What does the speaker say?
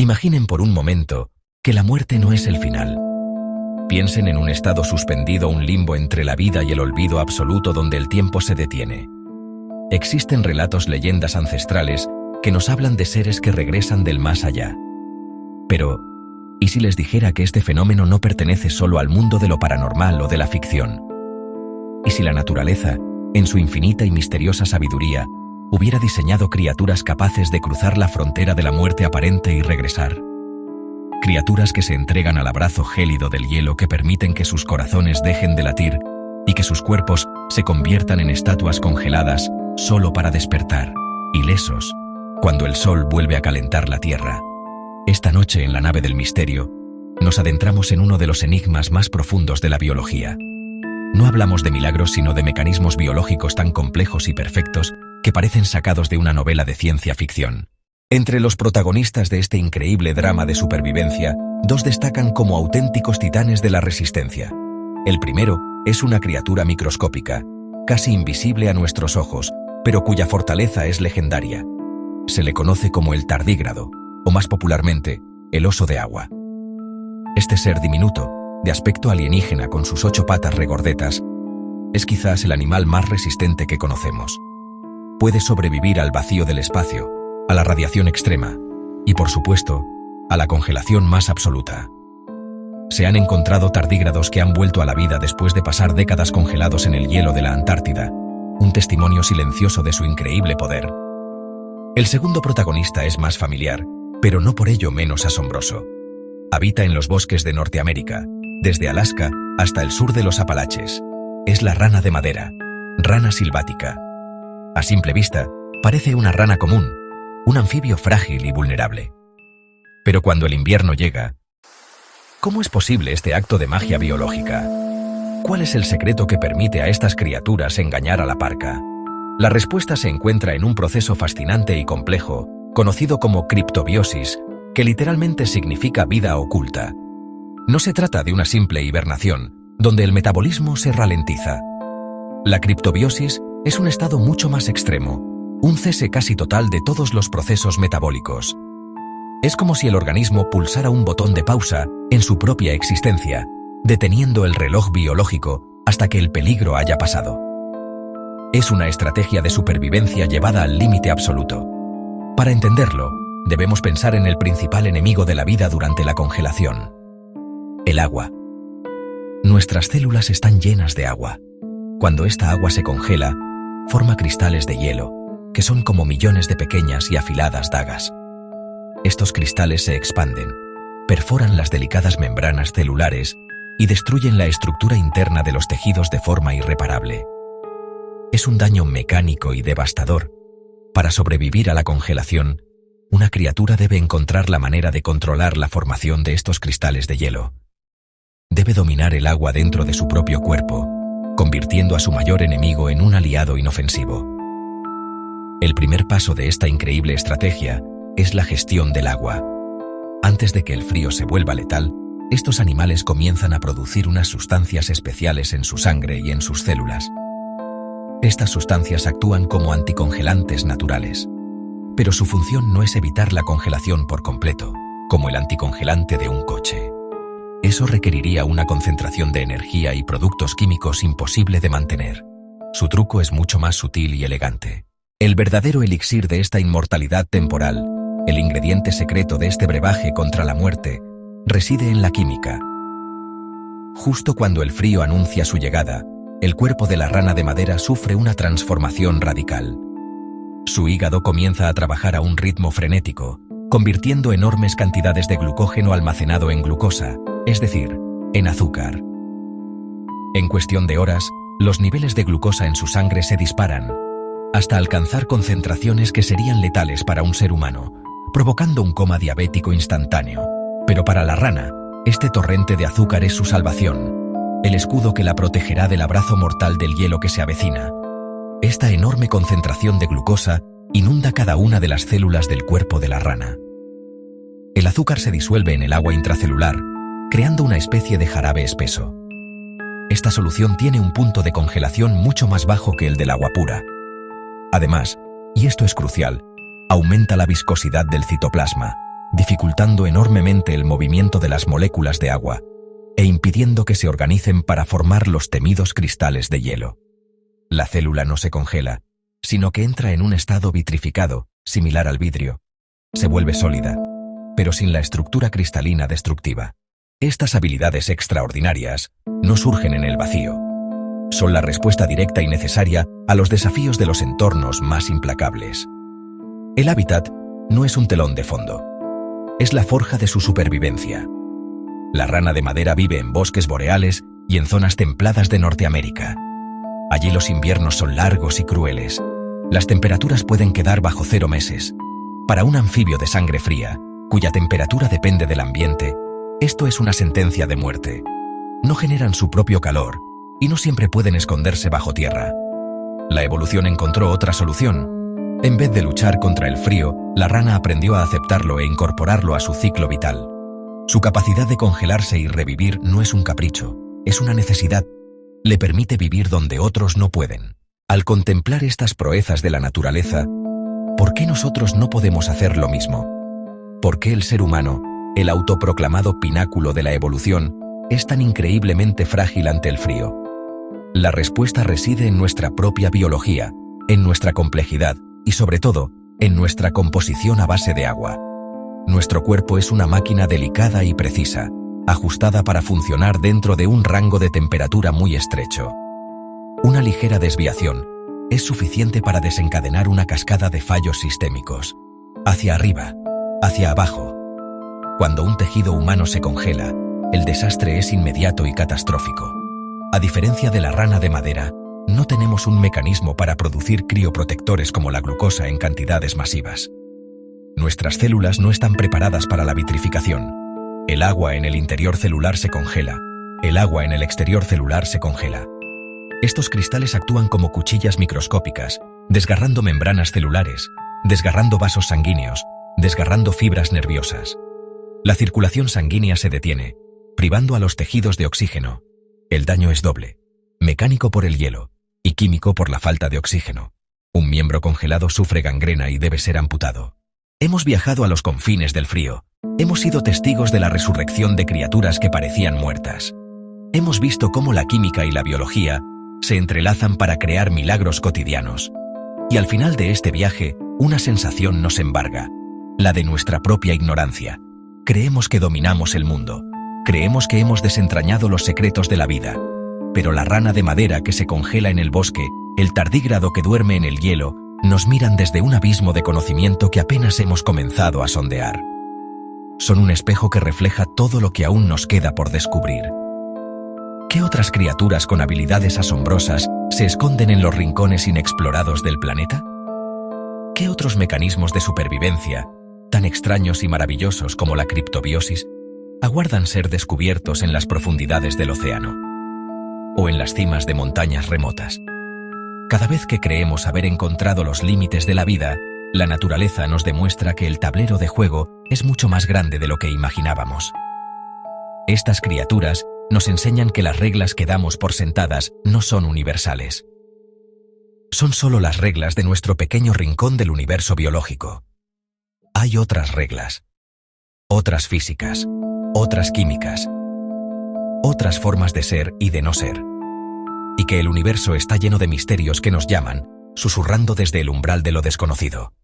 Imaginen por un momento que la muerte no es el final. Piensen en un estado suspendido, un limbo entre la vida y el olvido absoluto donde el tiempo se detiene. Existen relatos, leyendas ancestrales que nos hablan de seres que regresan del más allá. Pero, ¿y si les dijera que este fenómeno no pertenece solo al mundo de lo paranormal o de la ficción? ¿Y si la naturaleza, en su infinita y misteriosa sabiduría, hubiera diseñado criaturas capaces de cruzar la frontera de la muerte aparente y regresar? Criaturas que se entregan al abrazo gélido del hielo, que permiten que sus corazones dejen de latir y que sus cuerpos se conviertan en estatuas congeladas solo para despertar, ilesos, cuando el sol vuelve a calentar la tierra. Esta noche en la nave del misterio, nos adentramos en uno de los enigmas más profundos de la biología. No hablamos de milagros, sino de mecanismos biológicos tan complejos y perfectos que parecen sacados de una novela de ciencia ficción. Entre los protagonistas de este increíble drama de supervivencia, dos destacan como auténticos titanes de la resistencia. El primero es una criatura microscópica, casi invisible a nuestros ojos, pero cuya fortaleza es legendaria. Se le conoce como el tardígrado, o más popularmente, el oso de agua. Este ser diminuto, de aspecto alienígena con sus 8 patas regordetas, es quizás el animal más resistente que conocemos. Puede sobrevivir al vacío del espacio, a la radiación extrema y, por supuesto, a la congelación más absoluta. Se han encontrado tardígrados que han vuelto a la vida después de pasar décadas congelados en el hielo de la Antártida, un testimonio silencioso de su increíble poder. El segundo protagonista es más familiar, pero no por ello menos asombroso. Habita en los bosques de Norteamérica, desde Alaska hasta el sur de los Apalaches. Es la rana de madera, rana silvática. A simple vista, parece una rana común, un anfibio frágil y vulnerable. Pero cuando el invierno llega, ¿cómo es posible este acto de magia biológica? ¿Cuál es el secreto que permite a estas criaturas engañar a la parca? La respuesta se encuentra en un proceso fascinante y complejo, conocido como criptobiosis, que literalmente significa vida oculta. No se trata de una simple hibernación, donde el metabolismo se ralentiza. La criptobiosis es un estado mucho más extremo, un cese casi total de todos los procesos metabólicos. Es como si el organismo pulsara un botón de pausa en su propia existencia, deteniendo el reloj biológico hasta que el peligro haya pasado. Es una estrategia de supervivencia llevada al límite absoluto. Para entenderlo, debemos pensar en el principal enemigo de la vida durante la congelación: el agua. Nuestras células están llenas de agua. Cuando esta agua se congela, forma cristales de hielo, que son como millones de pequeñas y afiladas dagas. Estos cristales se expanden, perforan las delicadas membranas celulares y destruyen la estructura interna de los tejidos de forma irreparable. Es un daño mecánico y devastador. Para sobrevivir a la congelación, una criatura debe encontrar la manera de controlar la formación de estos cristales de hielo. Debe dominar el agua dentro de su propio cuerpo, convirtiendo a su mayor enemigo en un aliado inofensivo. El primer paso de esta increíble estrategia es la gestión del agua. Antes de que el frío se vuelva letal, estos animales comienzan a producir unas sustancias especiales en su sangre y en sus células. Estas sustancias actúan como anticongelantes naturales, pero su función no es evitar la congelación por completo, como el anticongelante de un coche. Eso requeriría una concentración de energía y productos químicos imposible de mantener. Su truco es mucho más sutil y elegante. El verdadero elixir de esta inmortalidad temporal, el ingrediente secreto de este brebaje contra la muerte, reside en la química. Justo cuando el frío anuncia su llegada, el cuerpo de la rana de madera sufre una transformación radical. Su hígado comienza a trabajar a un ritmo frenético, convirtiendo enormes cantidades de glucógeno almacenado en glucosa, es decir, en azúcar. En cuestión de horas, los niveles de glucosa en su sangre se disparan, hasta alcanzar concentraciones que serían letales para un ser humano, provocando un coma diabético instantáneo. Pero para la rana, este torrente de azúcar es su salvación, el escudo que la protegerá del abrazo mortal del hielo que se avecina. Esta enorme concentración de glucosa inunda cada una de las células del cuerpo de la rana. El azúcar se disuelve en el agua intracelular, creando una especie de jarabe espeso. Esta solución tiene un punto de congelación mucho más bajo que el del agua pura. Además, y esto es crucial, aumenta la viscosidad del citoplasma, dificultando enormemente el movimiento de las moléculas de agua e impidiendo que se organicen para formar los temidos cristales de hielo. La célula no se congela, sino que entra en un estado vitrificado, similar al vidrio. Se vuelve sólida, pero sin la estructura cristalina destructiva. Estas habilidades extraordinarias no surgen en el vacío. Son la respuesta directa y necesaria a los desafíos de los entornos más implacables. El hábitat no es un telón de fondo. Es la forja de su supervivencia. La rana de madera vive en bosques boreales y en zonas templadas de Norteamérica. Allí los inviernos son largos y crueles. Las temperaturas pueden quedar bajo 0 meses. Para un anfibio de sangre fría, cuya temperatura depende del ambiente, esto es una sentencia de muerte. No generan su propio calor y no siempre pueden esconderse bajo tierra. La evolución encontró otra solución. En vez de luchar contra el frío, la rana aprendió a aceptarlo e incorporarlo a su ciclo vital. Su capacidad de congelarse y revivir no es un capricho, es una necesidad. Le permite vivir donde otros no pueden. Al contemplar estas proezas de la naturaleza, ¿por qué nosotros no podemos hacer lo mismo? ¿Por qué el ser humano, el autoproclamado pináculo de la evolución, es tan increíblemente frágil ante el frío? La respuesta reside en nuestra propia biología, en nuestra complejidad y, sobre todo, en nuestra composición a base de agua. Nuestro cuerpo es una máquina delicada y precisa, ajustada para funcionar dentro de un rango de temperatura muy estrecho. Una ligera desviación es suficiente para desencadenar una cascada de fallos sistémicos, hacia arriba, hacia abajo. Cuando un tejido humano se congela, el desastre es inmediato y catastrófico. A diferencia de la rana de madera, no tenemos un mecanismo para producir crioprotectores como la glucosa en cantidades masivas. Nuestras células no están preparadas para la vitrificación. El agua en el interior celular se congela, el agua en el exterior celular se congela. Estos cristales actúan como cuchillas microscópicas, desgarrando membranas celulares, desgarrando vasos sanguíneos, desgarrando fibras nerviosas. La circulación sanguínea se detiene, privando a los tejidos de oxígeno. El daño es doble, mecánico por el hielo y químico por la falta de oxígeno. Un miembro congelado sufre gangrena y debe ser amputado. Hemos viajado a los confines del frío. Hemos sido testigos de la resurrección de criaturas que parecían muertas. Hemos visto cómo la química y la biología se entrelazan para crear milagros cotidianos. Y al final de este viaje, una sensación nos embarga, la de nuestra propia ignorancia. Creemos que dominamos el mundo. Creemos que hemos desentrañado los secretos de la vida. Pero la rana de madera que se congela en el bosque, el tardígrado que duerme en el hielo, nos miran desde un abismo de conocimiento que apenas hemos comenzado a sondear. Son un espejo que refleja todo lo que aún nos queda por descubrir. ¿Qué otras criaturas con habilidades asombrosas se esconden en los rincones inexplorados del planeta? ¿Qué otros mecanismos de supervivencia, tan extraños y maravillosos como la criptobiosis, aguardan ser descubiertos en las profundidades del océano? ¿O en las cimas de montañas remotas? Cada vez que creemos haber encontrado los límites de la vida, la naturaleza nos demuestra que el tablero de juego es mucho más grande de lo que imaginábamos. Estas criaturas nos enseñan que las reglas que damos por sentadas no son universales. Son solo las reglas de nuestro pequeño rincón del universo biológico. Hay otras reglas, otras físicas, otras químicas, otras formas de ser y de no ser. Y que el universo está lleno de misterios que nos llaman, susurrando desde el umbral de lo desconocido.